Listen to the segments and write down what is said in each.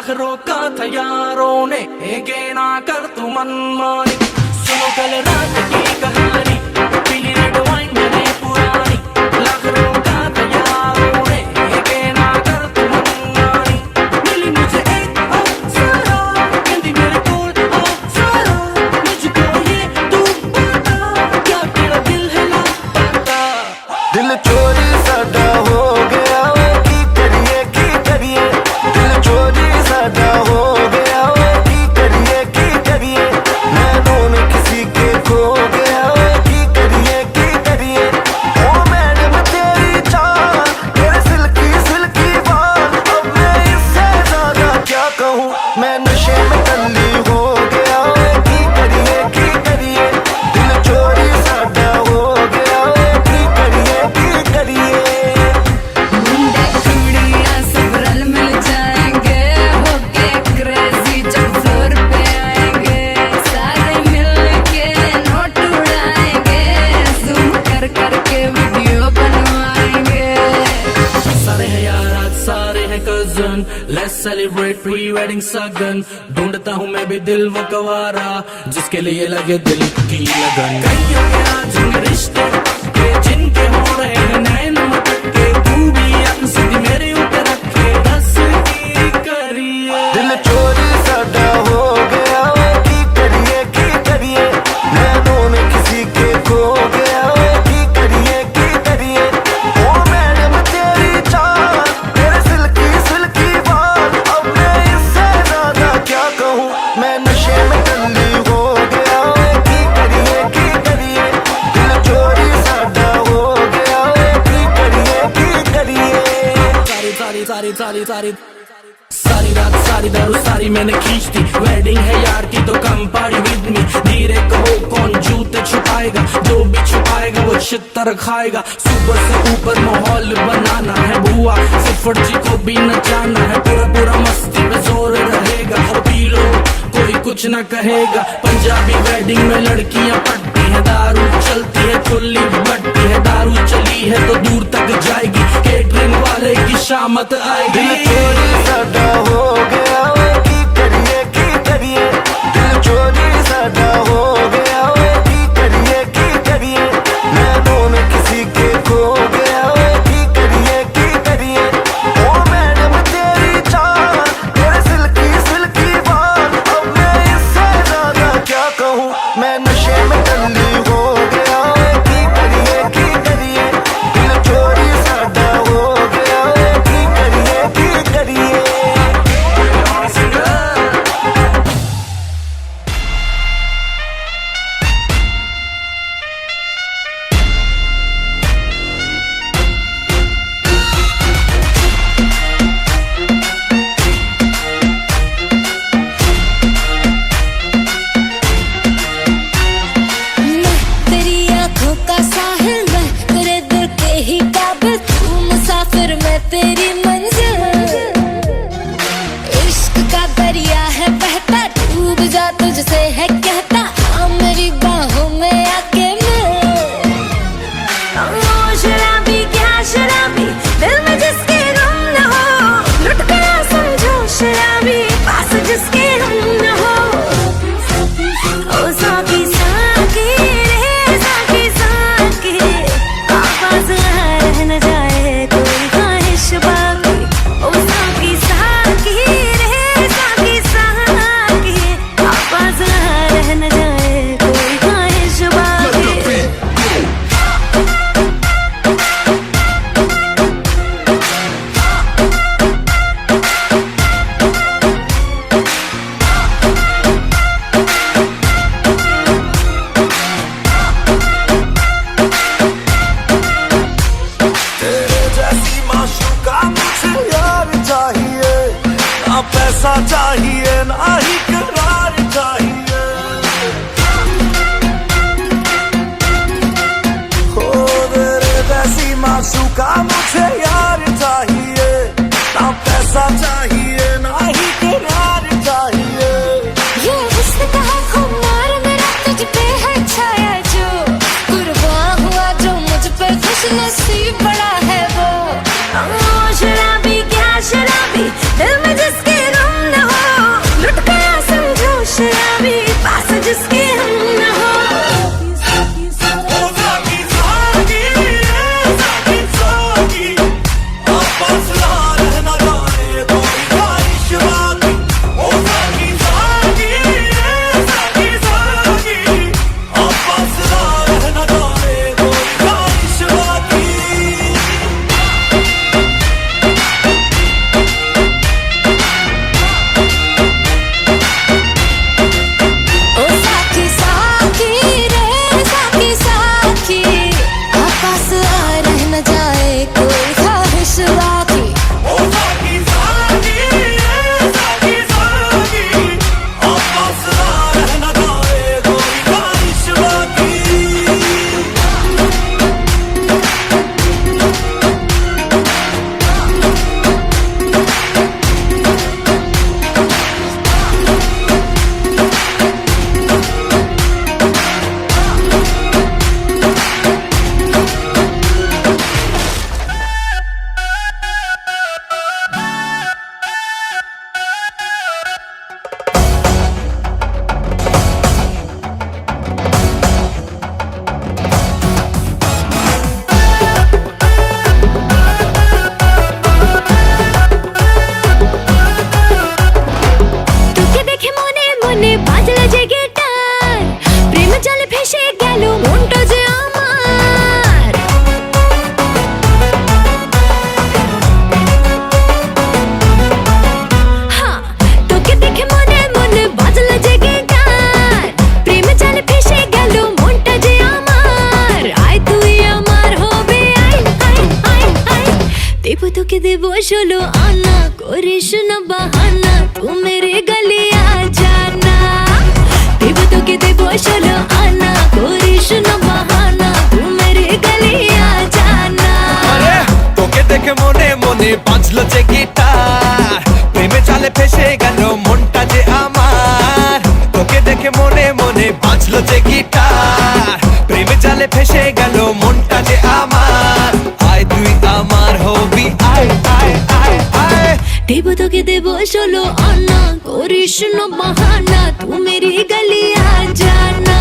लाख रोका था यारों ने, एक ना कर तू मनमानी। सुनो कल रात की कहानी, पीली रेड वाइन मैंने पुरानी। लाख रोका था यारों ने, एक ना कर तू मनमानी। मिली मुझे एक अप्सरा, कहती मेरे कोल अप्सरा। मुझको ये तू बता, क्या तेरा दिल है लापता। दिल चोरी साडा हो गया वे, की करिए दिल चोरी साडा हो गया वे, की करिए नैनों में किसी के खो गया वे, की करिए ओ मैडम तेरी चाल, तेरे सिल्की बाल। अब मैं इससे ज्यादा क्या कहूँ, मैं नशे में टल्ली हो गया वे, की करिए दिल चोरी साडा हो गया वे, की करिए। मुंडे कुड़ियां सब रल मिल जाएंगे, होके क्रेजी जब फ्लोर पे आएंगे। सारे मिल के नोट उड़ाएंगे, जूम कर करके वीडियो बनवाएंगे। सारे हैं यार आज सारे हैं cousin, let's celebrate pre wedding सगन। ढूंढता हूँ मैं भी दिल वो गवारा, जिसके लिए लगे दिल की लगन। कईयों के आज होंगे रिश्ते पक्के, जिनके हो रहे हैं नैन मटके। तू भी अपनी सीधी मेरे ऊपर रखे, बस की करिए। दिल चोरी साडा हो गया वे, की करिए नैनों में किसी के खो गया वे, की करिए ओ मैडम तेरी चाल, तेरे सिल्की बाल। अब मैं इससे ज्यादा क्या कहूँ, मैं नशे में टल्ली हो गया वे, की करिए दिल चोरी साडा हो गया वे, की करिए। सारी रात सारी दारू सारी मैंने खींच दी। वेडिंग है यार की तो कम पार्टी विद मी। धीरे कहो कौन जूते छुपाएगा, जो भी छुपाएगा वो छितर खाएगा। सुपर से ऊपर माहौल बनाना है बुआ, सिफर जी को भी नचाना है। पूरा मस्ती में जोर रहेगा, पी लो कोई कुछ ना कहेगा। पंजाबी वेडिंग में लड़कियां पटती है, दारू चलती है खुली बटती है। दारू चली है तो दूर तक जाएगी, केटरिंग वाले की शामत आएगी। दिल चोरी साडा हो गया वे, की करिए दिल चोरी साडा हो गया वे, की करिए नैनों में किसी के खो गया वे, की करिए ओ मैडम तेरी चाल, तेरे सिल्की बाल। अब मैं इससे ज्यादा क्या कहूँ, मैं नशे में टल्ली हो गया वे, की करिए दिल चोरी साडा हो गया वे, की करिए। मैं तेरी आंखों का साहिल, मैं तेरे दिल के ही काबिल। तू मुसाफिर मैं तेरी मंजिल, इश्क का दरिया है बहता, डूब जा तुझसे है कहता। आ मेरी बाहों में आके मिल, ओ शराबी क्या शराबी, दिल में जिसके गम न हो। लुट गया समझो शराबी, पास जिसके हम न हो। ओ साकी साकी रे साकी, आवाज रह न जाए कोई ख्वाहिश बाकी। ओ साकी साकी रे साकी, आवाज रह न जाए कोई ख्वाहिश बाकी। तेरे जैसी माशूका मुझे यार चाहिए, ना पैसा चाहिए ना ही करार चाहिए। हो तेरे जैसी माशूका मुझे यार चाहिए, ना पैसा चाहिए ना ही करार चाहिए। ये हुस्न का खुमार मेरा तुझ पे है छाया, जो कुर्बान हुआ जो मुझ पे खुश नसीब बड़ा है वो। ओ शराबी क्या शराबी, दिल में जिसके गम न 16 आना, करिस न बहाना, तू मेरे गली आ जाना। देबो तोके देबो 16 आना, करिस न बहाना, तू मेरे गली आ जाना। আরে তোকে দেখে মনে মনে বাজলো যে গিটার, প্রেমে জালে ফেসে গেল মনটা যে আমার। তোকে দেখে মনে মনে বাজলো যে গিটার, প্রেমে জালে ফেসে গেল মনটা যে আমার। আয় তুই আমার হবি, আয় আয় আয় আয়। देबो तोके देबो 16 आना, करिस न बहाना, तू मेरी गली आ जाना।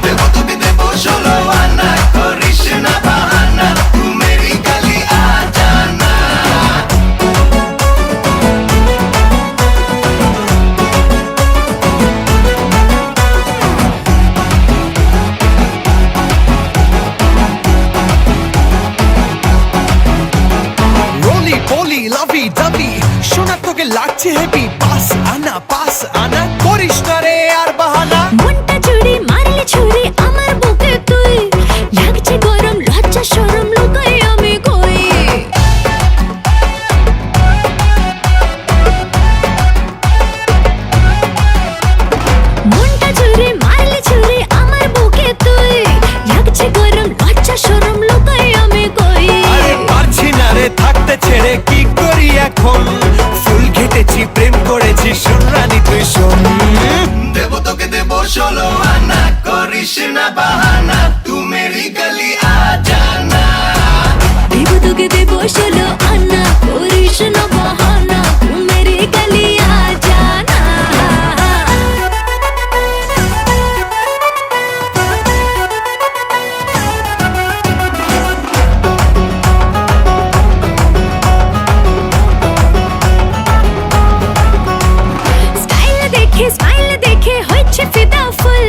देबो तोके देबो 16 आना, करिस ना बहाना, तू मेरी गली आ जाना। রোলি পলি লাভি দাবি শোনা তোকে লাগছে হেভি, পাস আনা করিস না রে আর বাহানা। মনটা চুরি মারলে ছুরি আমার বুকে তুই, লাগছে গরম লজ্জা শরম লুকাই আমি কই। মনটা চুরি মারলে ছুরি আমার বুকে তুই, লাগছে গরম লজ্জা শরম লুকাই আমি কই। আরে পারছি না রে থাকতে ছেড়ে, কি করি এখন? ফুল ঘেটেছি প্রেম করেছি, শোন রানী তুই শোন। देबो तोके देबो 16 आना, करिस ना बहाना, तू मेरी गली आ जाना। देबो तोके देबो 16 आना, करिस न बहाना, तू मेरी गली आ जाना। স্মাইল দেখে হচ্ছে ফিদা ফুল,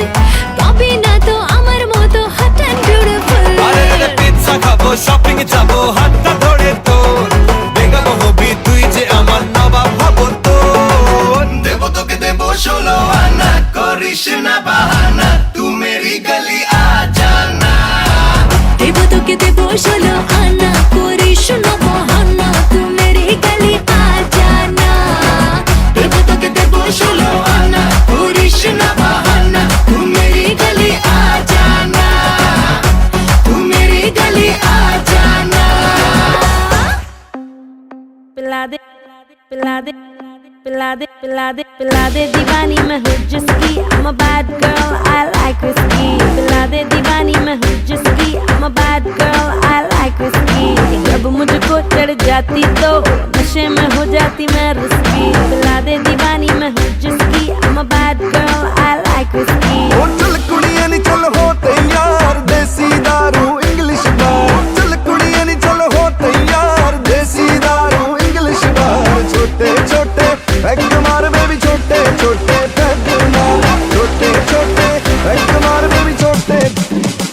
পাবি না তো আমার মতো হট এন্ড বিউটিফুল। আরে রে পিৎজা খাবো, শপিং যাবো, হাতটা ধরে তোর বেগম হবি তুই যে আমার নবাব হবো তোর। देबो तोके देबो 16 आना, करिस ना बहाना, तू मेरी गली आ जाना। देबो तोके देबो 16 आना, करिस न बहाना, तू मेरी गली आ जाना। देबो तोके देबो 16 आना, करिस ना बहाना, तू मेरी गली आ जाना, तू मेरी गली आ जाना। पिला दे पिला दे पिला दे पिला दे पिला दे दीवानी मैं हूँ जिसकी, I'm a bad girl, I like whiskey। पिला दे दीवानी मैं हूँ जिसकी, I'm a bad girl, I like whiskey। जब मुझको चढ़ जाती तो नशे में हो जाती मैं रिस्की। पिला दे दीवानी मैं हूँ जिसकी, I'm a bad girl, I like whiskey। ओ चल कुड़ियां नी चल हो तैयार, देसी दारू इंग्लिश बार। चल कुड़ियां नी चल हो तैयार, देसी दारू इंग्लिश बार। छोटे छोटे पैक मार बेबी, छोटे छोटे पैक मार, छोटे छोटे पैक मार बेबी, छोटे।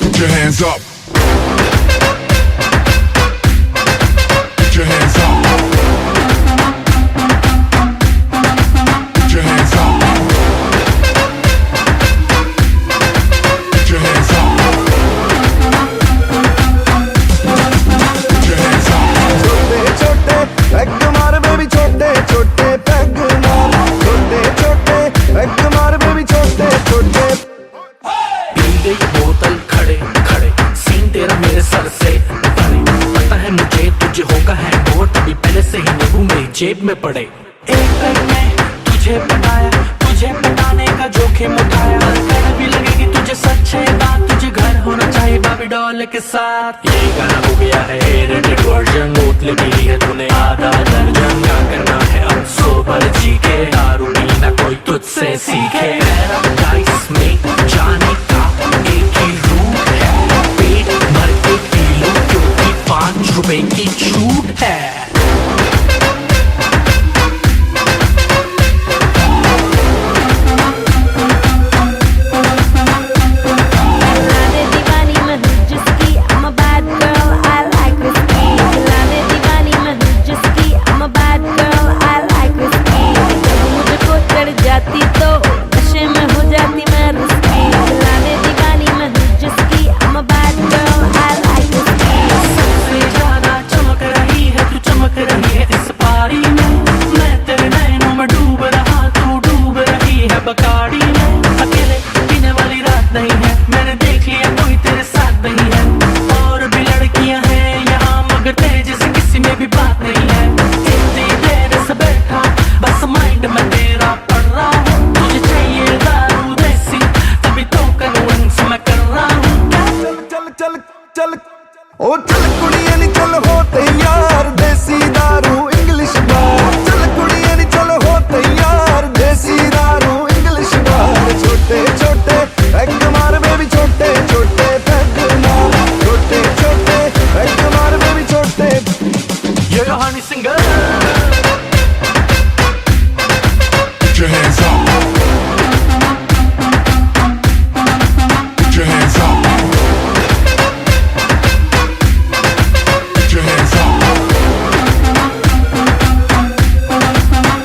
Put your hands up. Put your hands up. Put your hands up. Put your hands up. Put your hands up. छोटे छोटे पैक मार बेबी, छोटे छोटे पैक मार, छोटे छोटे पैक मार बेबी, छोटे छोटे। पी गई बोतल खड़े खड़े, सीन तेरा मेरे सर से परे। पता है मुझे तुझे होगा है बोर, तभी पहले से ही नींबू मेरी जेब में पड़े। एक पैग में तुझे पटाया, तुझे पटाने का जोखिम उठाया। कर भी लगेगी तुझे सच है बात, तुझे घर होना चाहिए बाबी डॉल के साथ। ये गाना हो गया है रेटेड वर्जन, बोतलें पी ली है तूने आधा दर्जन। क्या करना है अब सोबर जी के, दारू पीना कोई तुझसे सीखे। पैराडाइस में जाने का एक ही रूट है, पेट भर के पी लो क्योंकि 5 रुपए की छूट है। पिला दे दीवानी मैं हूँ जिसकी, I'm a bad girl, I like whiskey। पिला दे दीवानी मैं हूँ जिसकी, I'm a bad girl, I like whiskey। जब मुझको चढ़ जाती तो नशे में हो जाती मैं रिस्की। पिला दे दीवानी मैं हूँ जिसकी, चल चल ओ चल कुड़िए नी चल हो तैयार देसी दारू इंग्लिश बार चल कुड़िए नी चल हो तैयार देसी दारू इंग्लिश बार छोटे छोटे पैग मार बेबी छोटे छोटे पैग मार छोटे छोटे पैग मार बेबी छोटे ये कहानी singer Put your hands up. Put your hands up. Put your hands up.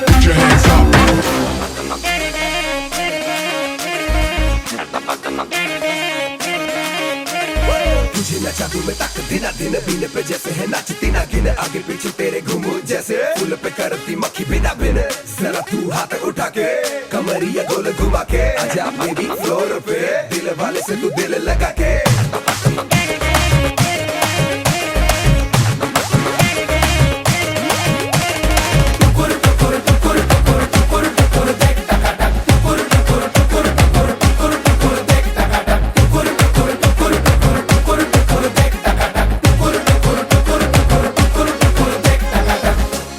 Put your hands up. तुझे नचा दूं मैं तक दिन दिन बीने पे जैसे है नाचती ना गिन आगे पीछे तेरे घूमू जैसे फूल पे करती मक्खी बिना बिन जरा तू हाथ उठा के कमरिया गोल घुमा के आजा बेबी फ्लोर पे दिल वाले से तू दिल लगा के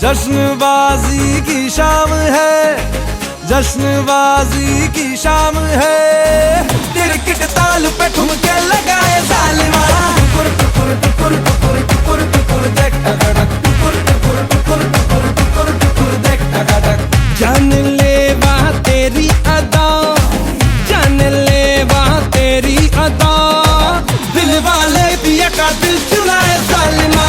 जश्नबाजी की शाम है जश्नबाजी की शाम है तिरकिट ताल पे ठुमके लगाए जालिमा जान ले वहाँ तेरी अदा जान ले वहाँ तेरी अदा दिल वाले पिया का दिल चुराए जालिमा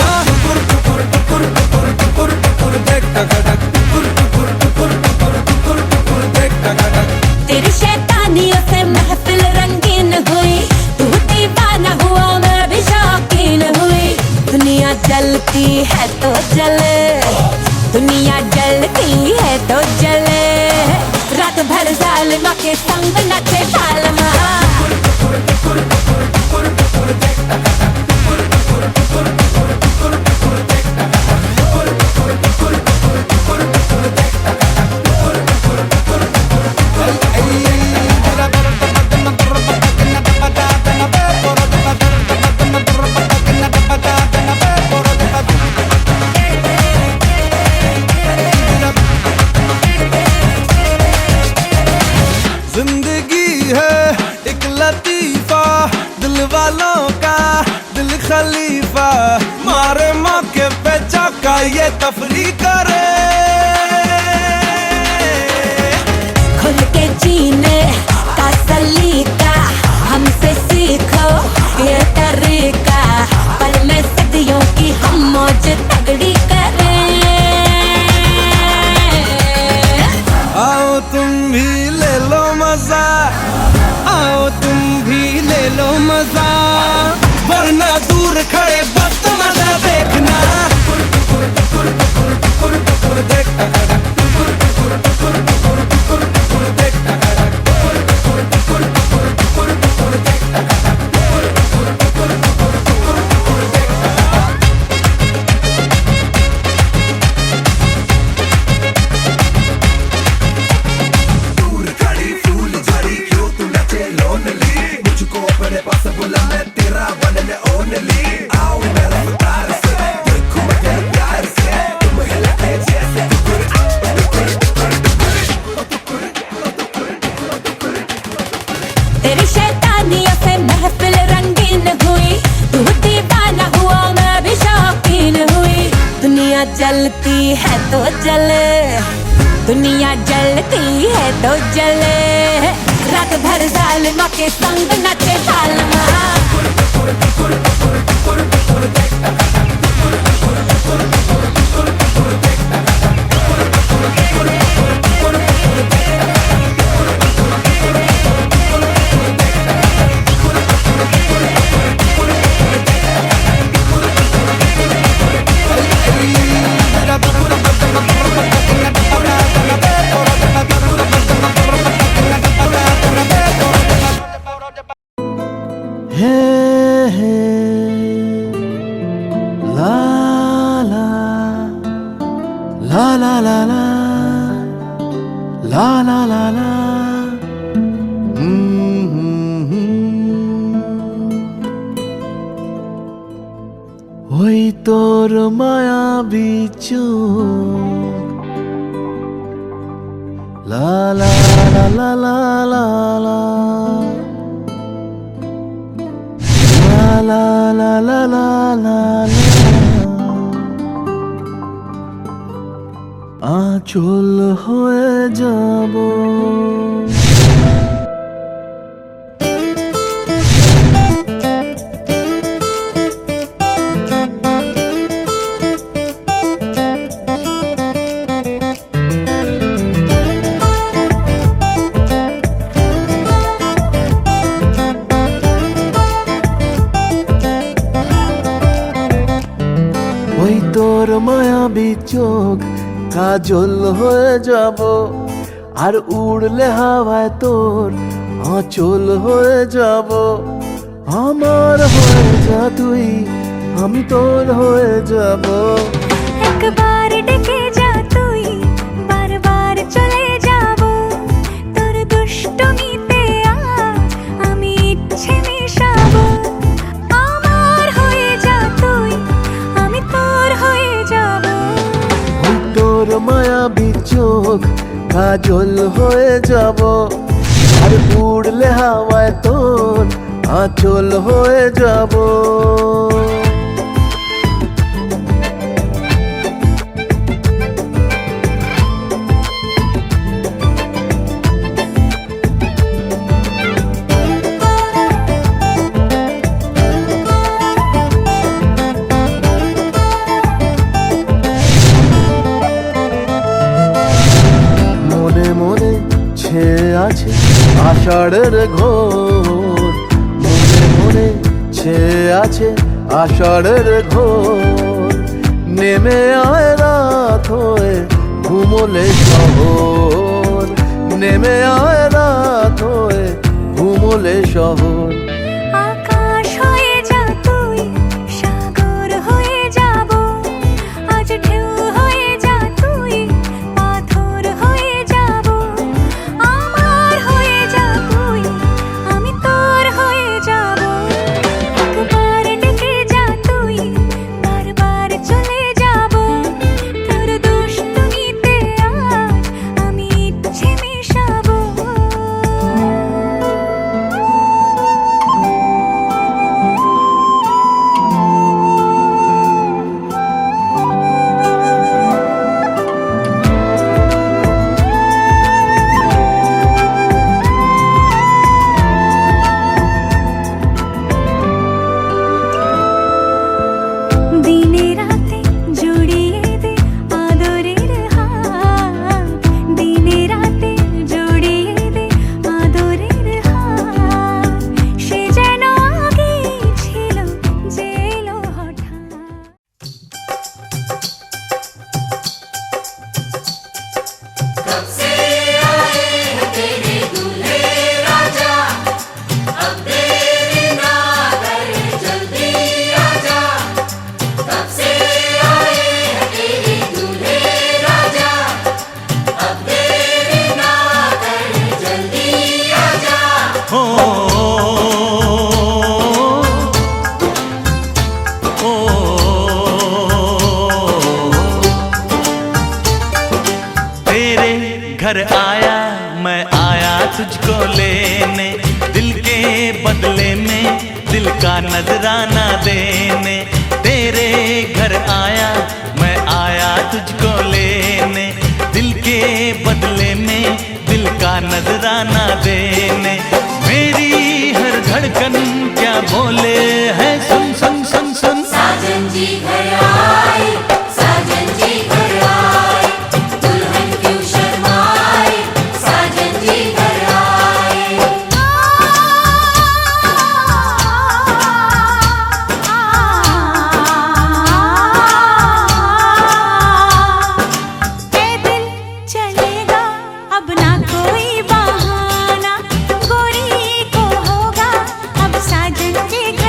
तेरी शैतानियों से महफिल रंगीन हुई तू दीवाना हुआ मैं भी शौकीन हुई दुनिया जलती है तो जले दुनिया जलती है तो जले रात भर जालिमा के संग नचे जालिमा जिंदगी है एक लतीफा दिल वालों का दिल खलीफा मारे मौके पे चौका ये तफरी करे खुल के जीने का सलीका हमसे सीखो ये तरीका पल में सदियों की हम मौज तगड़ी करें आओ तुम भी ले लो मजा आओ तुम भी ले लो मजा वरना दूर खड़े बस मजा देखना दूर खड़ी फूल झड़ी क्यों तू नचे लोनली मुझको अपने पास बुला मैं तेरा बनने ओनली आओ मेरा रफ्तार से देखो मैं तेरे प्यार से तुम हिलते जैसे तेरी शैतानियों से महफिल रंगीन हुई तू दीवाना हुआ मैं भी शौकीन हुई दुनिया जलती है तो जले दुनिया जलती है तो जले रात भर जालिमा के संग नचे जालिमा ওই তোর মায়াবী চোখ লা লা লা লা লা লা লা লা লা লা লা লা আঁচল হয়ে যাব ওই তোর মায়াবী চোখ কাজল হয়ে যাব আর উড়লে হাওয়ায় তোর আঁচল হয়ে যাব আমার হয়ে যা তুই আমি তোর হয়ে যাব একবার ডেকে যা তুই বারবার চলে যাব তোর দুষ্টমিতে আজ আমি ইচ্ছে মেশাবো আমার হয়ে যা তুই আমি তোর হয়ে যাব ওই তোর মায়াবী চোখ কাজল হয়ে যাব আর উড়লে হাওয়ায় তোর আঁচল হয়ে যাব মনে মনে ছেয়ে আছে আষাঢ়ের ঘোর মনে মনে ছেয়ে আছে আষাঢ়ের ঘোর নেমে আয় রাত হয়ে ঘুমোলে শহর নেমে আয় রাত হয়ে ঘুমোলে শহর আকাশ হয়ে যা তুই সাগর হয়ে যাব আজ ঢেউ হয়ে যা তুই পাথর হয়ে যাব আমার হয়ে যা তুই আমি তোর হয়ে যাব একবার ডেকে যা তুই বারবার চলে যাব তোর দুষ্টমিতে আজ আমি ইচ্ছে মেশাবো দিনে রাতে জড়িয়ে দে আদরের হাত দিনে রাতে জড়িয়ে দে আদরের হাত সে যেন আগে ছিল যে এলো হঠাৎ हो ओ तेरे घर आया मैं आया तुझको लेने दिल के बदले में दिल का नजराना देने तेरे घर आया मैं आया तुझको लेने दिल के बदले में दिल का नजराना देने मेरी हर धड़कन क्या बोले है सुन सुन सुन सुन साजन जी घर आए साजन जी घर आए दुल्हन क्यों शर्माए साजन जी घर आए ए दिल चलेगा अब ना कोई बहाना गोरी को होगा अब साजन के घर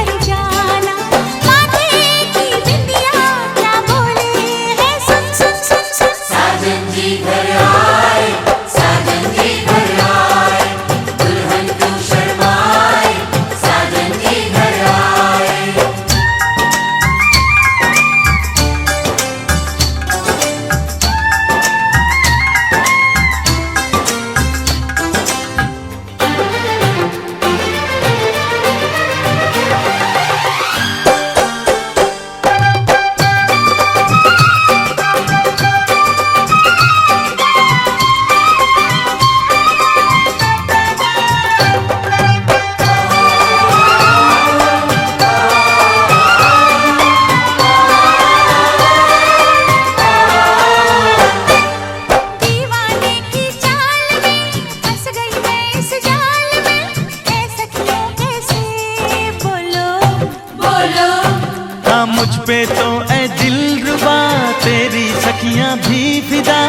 पे तो ए दिलरुबा तेरी सखियां भी फिदा,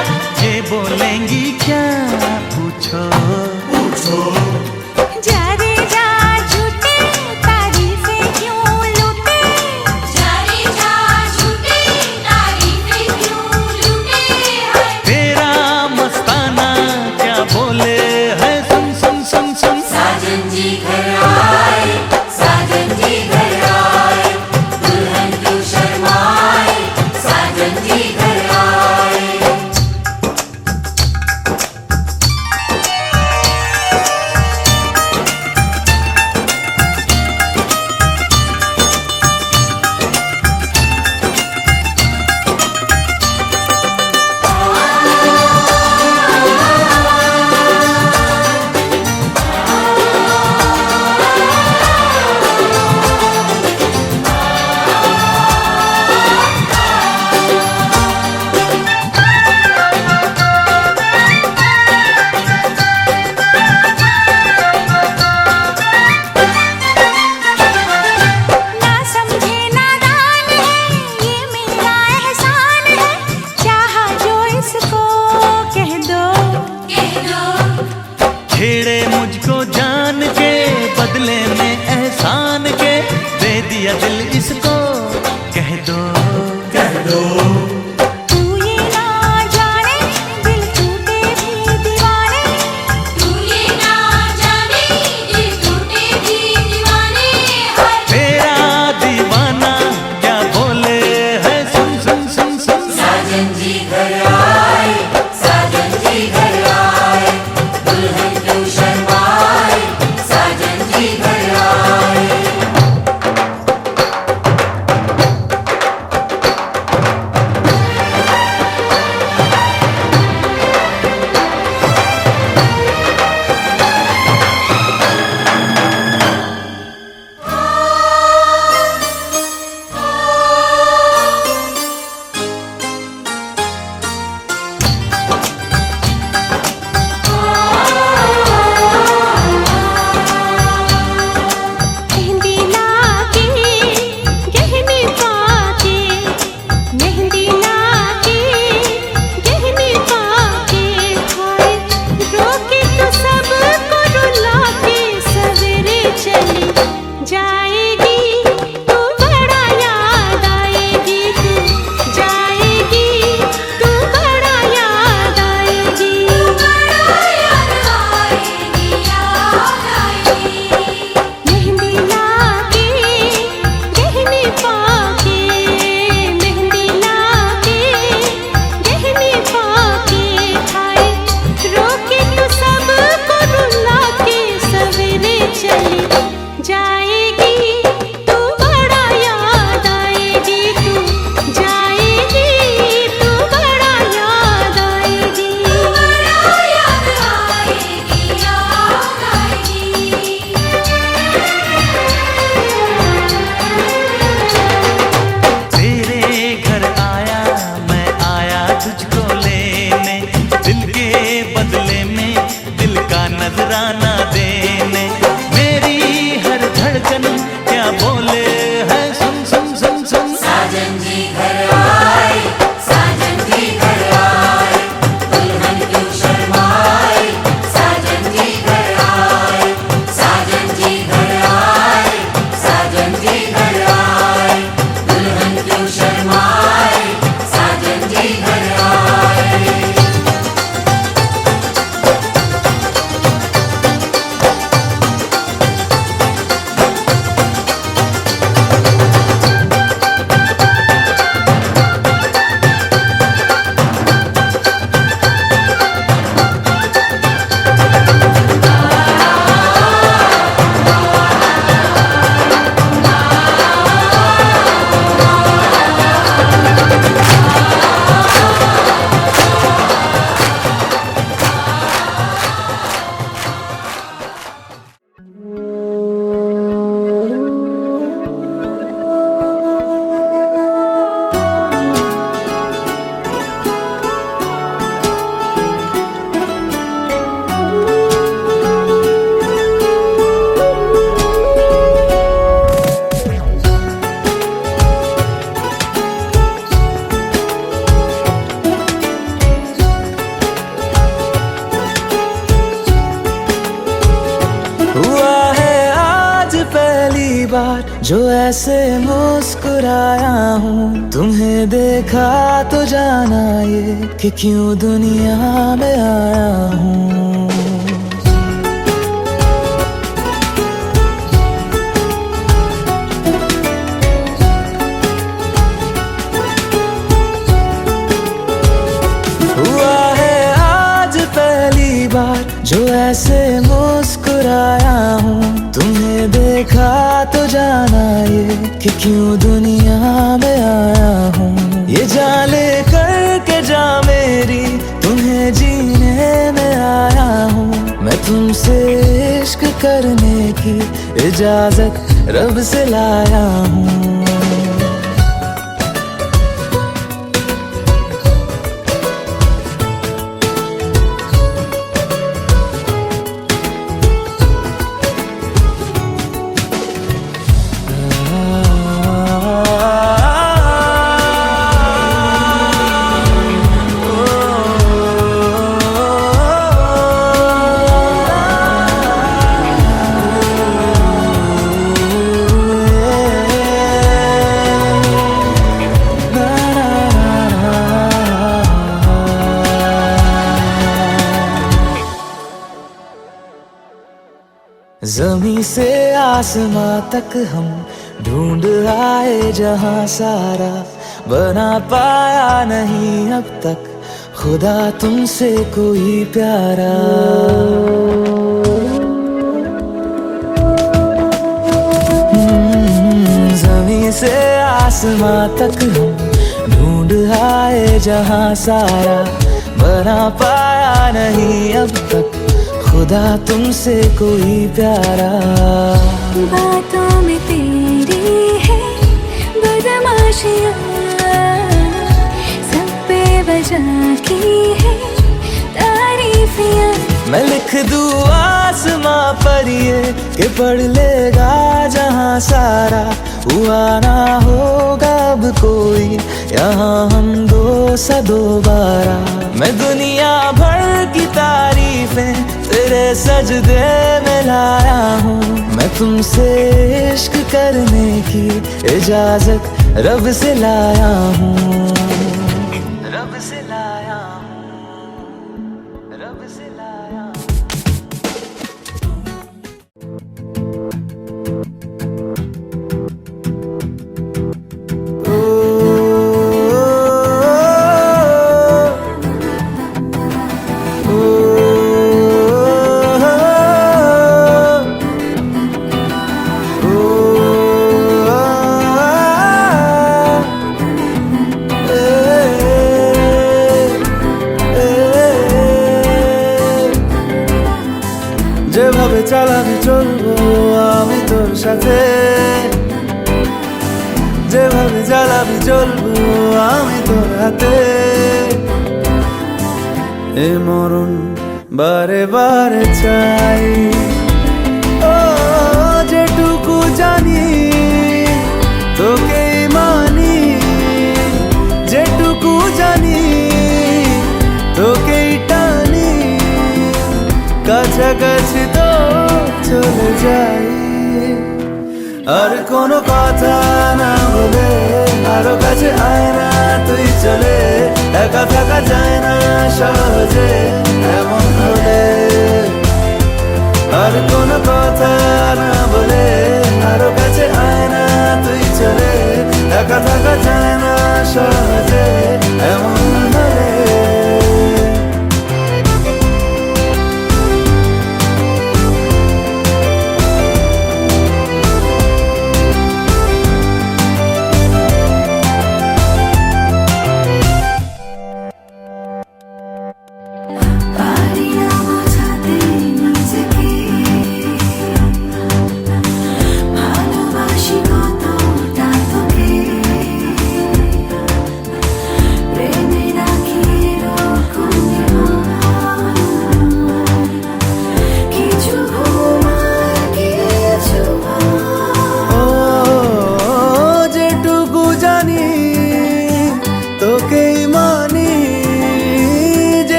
ये बोलेंगी क्या पूछो जा रे जा झूठे तारीफें क्यों लूटे, जा रे जा झूठे तारीफें क्यों लूटे है। तेरा मस्ताना क्या बोले है, सुन सुन सुन सुन। साजन जी घर आए, साजन जी घर आए, दुल्हन क्यों शर्माए, साजन जी घर आए। ना समझे नादान है, ये मेरा एहसान है, चाहा जो इसको कह दो, कह दो। छेड़े मुझको जान के बदले में एहसान के, दे दिया दिल इसको कह दो कह दो। तू ये ना जाने दिल टूटे भी दीवाने, तू ये ना जाने दिल टूटे भी दीवाने है। तेरा दीवाना क्या बोले है, सुन सुन सुन सुन। साजन जी घर आए, साजन जी घर आए, दुल्हन क्यों शर्माए, साजन जी घर आए। ऐसे मुस्कुराया हूँ, तुम्हें देखा तो जाना ये कि क्यों दुनिया में आया हूँ। हुआ है आज पहली बार जो ऐसे मुस्कुराया हूँ, तुम्हें देखा तो जाना ये कि क्यों दुनिया में आया हूँ। ये जाले करके जा मेरी, तुम्हें जीने में आया हूँ। मैं तुमसे इश्क करने की इजाजत रब से लाया हूँ। ज़मीं से आसमां तक हम ढूंढ आए जहां सारा, बना पाया नहीं अब तक खुदा तुमसे कोई प्यारा। ज़मीं से आसमां तक हम ढूंढ आए जहां सारा, बना पाया नहीं अब तक खुदा तुमसे कोई प्यारा। बातों में तेरी है बदमाशियाँ, सब पे वजह की है तारीफियाँ। मैं लिख दूँ आसमां पर ये कि पढ़ लेगा जहां सारा, हुआ ना होगा अब कोई यहाँ हम दो सा दोबारा। मैं दुनिया भर की तारीफें तेरे सजदे में लाया हूँ। मैं तुमसे इश्क करने की इजाजत रब से लाया हूँ। रब से लाया हूँ, रब से लाया हूँ। যেভাবে চালাবি চলবো আমি তোর সাথে, যেভাবে জ্বালাবি চলবো আমি তোর হাতে। এ মরণ বারে বারে চাই, ও যেটুকু জানি তোকেই মানি, যেটুকু জানি তোকেই টানি। কাছাকাছি তো চলে যাই, আর কোনো কথা না বলে আরো কাছে আয় না তুই চলে। একা থাকা যায় না সহজে এমন হলে, আর কোনো কথা না বলে আরো কাছে আয় না তুই চলে। একা থাকা যায় না সহজে এমন হলে।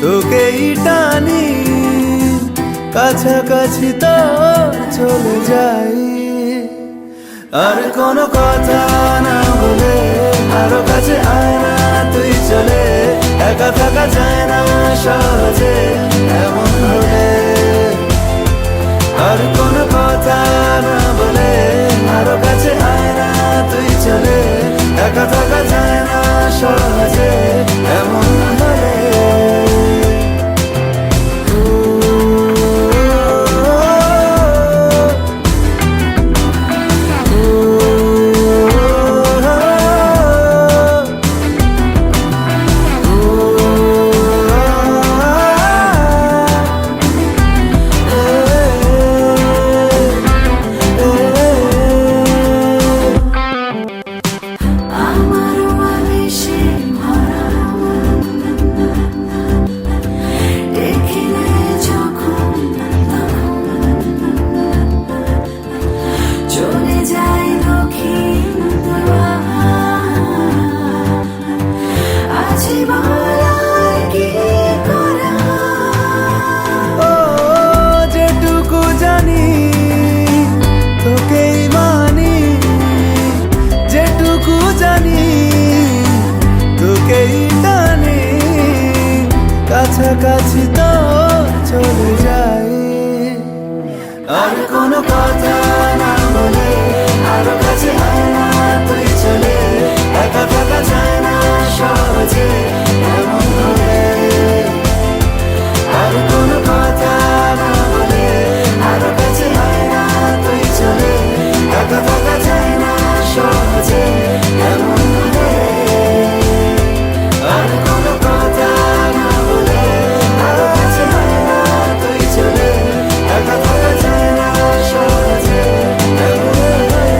তোকেই টানি, কাছাকাছি তো চলে যাই আর কোনো কথা না বলে আরো কাছে আয় না তুই চলে একা থাকা যায় না সহজে এমন হলে আর কোনো কথা না বলে আরো কাছে আয় না তুই চলে একা থাকা যায় না সহজে এমন হলে আমারও আবেশে ভরা দেখিলে যখন চলে যায় দক্ষিণ আজি বলার কি করা ও যেটুকু জানি তোকেই মানি যেটুকু জানি তোকেই টানি কাছাকাছি তো চলে যাই আর কোনো কথা না বলে আরো কাছে আয় না তুই চলে একা থাকা যায় না সহজে এমন হলে আর কোনো কথা না বলে আরো কাছে আয় না তুই চলে একা থাকা যায় না সহজে এমন হলে আর কোনো কথা না বলে আরো কাছে আয় না তুই চলে একা থাকা যায় না সহজে এমন হলে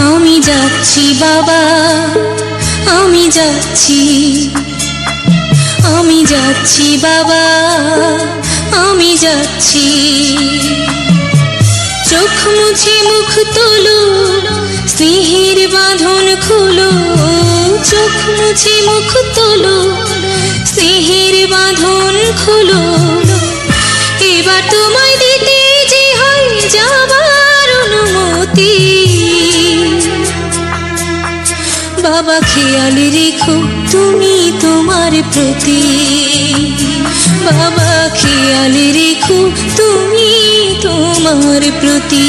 আমি যাচ্ছি বাবা আমি যাচ্ছি আমি যাচ্ছি বাবা আমি যাচ্ছি চোখ মুছে মুখ তোলো স্নেহের বাঁধন খুলো চোখ মুছে মুখ তোলো স্নেহের বাঁধন খুলো এবার তোমায় দিতে যে হয় যাবার অনুমতি বাবা খেয়াল রেখো তুমি তোমার প্রতি বাবা খেয়াল রেখো তুমি তোমার প্রতি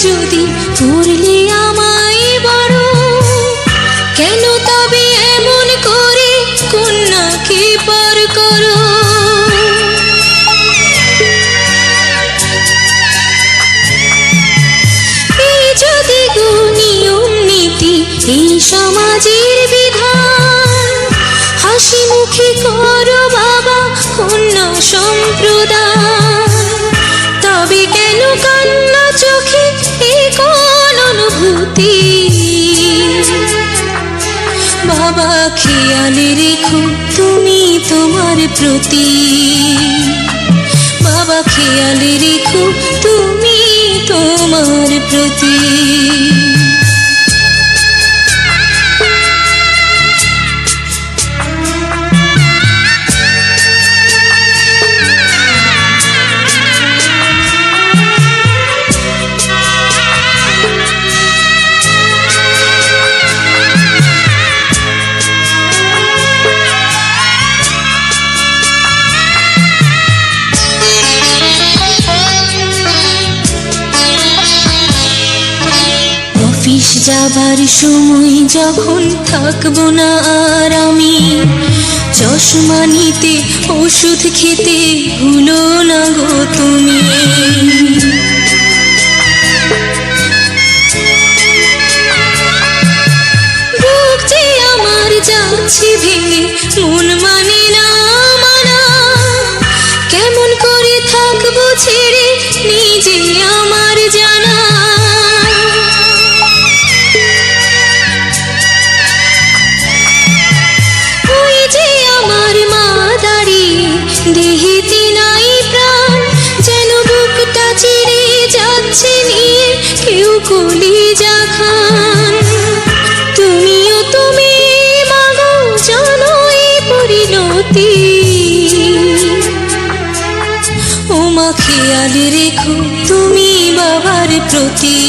যদি করলে আমায় বড় কেন তবে এমন করে কন্যাকে পর করো এই যদি নিয়ম নীতি এই সমাজের বিধান হাসি মুখে করো বাবা কন্যা সম্প্রদান তবে কেন কান্না চোখে এই কোন অনুভূতি বাবা খেয়াল রেখো তুমি তোমার প্রতি বাবা খেয়াল রেখো তুমি তোমার প্রতি শেষ যাবার সময় যখন থাকবো না আর আমি, চশমা নিতে ওষুধ খেতে ভুলো না গো তুমি। বুক যে আমার যাচ্ছে ভেঙে, মন মানে না মানা, কেমন করে থাকবো ছেড়ে নিজে আমার জানা। ওই যে আমার মা দাঁড়িয়ে, দেহেতে নাই প্রাণ, যেন বুকটা চিরে যাচ্ছে নিয়ে কেউ কলিজা খান। তুমিও তুমি মাগো জানো এই পরিণতি, ও মা খেয়াল রেখো তুমি বাবার প্রতি।